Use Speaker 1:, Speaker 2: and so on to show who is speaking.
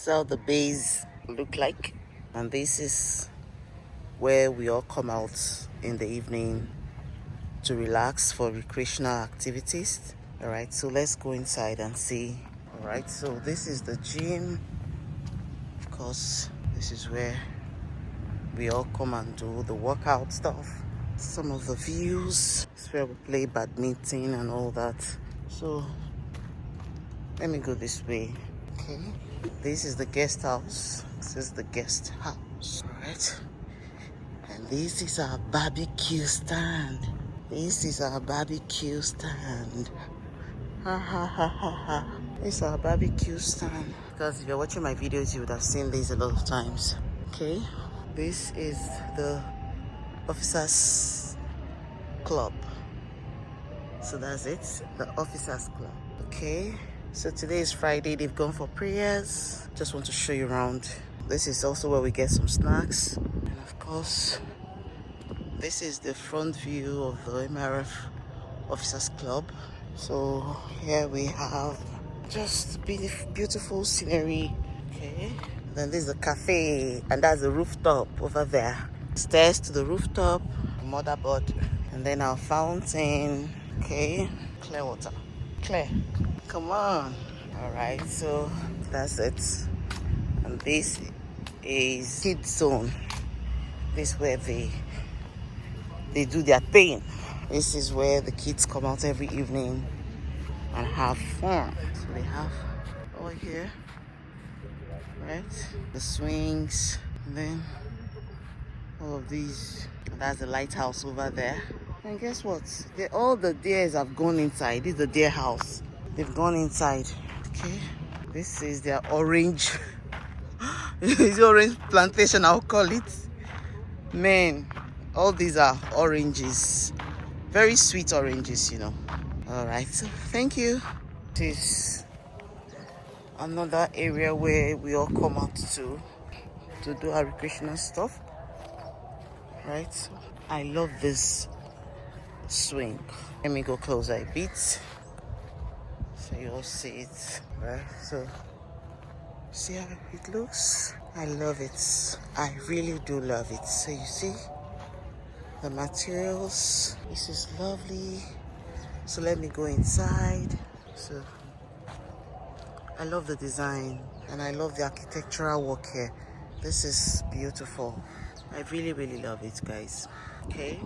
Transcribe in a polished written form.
Speaker 1: is how the bays look like, and this is where we all come out in the evening to relax for recreational activities. All right, so let's go inside and see. All right, so this is the gym. Of course, this is where we all come and do the workout stuff. Some of the views. It's where we play badminton and all that. So let me go this way. Okay, this is the guest house. This is the guest house. All right, and this is our barbecue stand. This is our barbecue stand. Ha ha ha ha ha. This is our barbecue stand. Because if you're watching my videos, you would have seen this a lot of times. Okay, this is the officers club. So that's it, the officers club. Okay, so today is Friday. They've gone for prayers. Just want to show you around. This is also where we get some snacks, and of course this is the front view of the MRF officers club. So here we have just beautiful scenery. Okay, then this is the cafe, and that's the rooftop over there. Stairs to the rooftop, motherboard, and then our fountain. Okay, clear water, clear. Come on. All right, so that's it. And this is kids zone. This is where they do their thing. This is where the kids come out every evening and have fun. So they have over here, right, the swings, and then all of these. And that's the lighthouse over there. And guess what? All the deers have gone inside. This is the deer house. They've gone inside. Okay, this is their orange. It's orange plantation, I'll call it. Man, all these are oranges, very sweet oranges, you know. All right, so thank you. This is another area where we all come out to do our recreational stuff, right? I love this swing. Let me go closer a bit so you all see it, right? So see how it looks. I love it. I really do love it. So you see the materials. This is lovely. So let me go inside. So I love the design and I love the architectural work here. This is beautiful. I really love it, guys. Okay,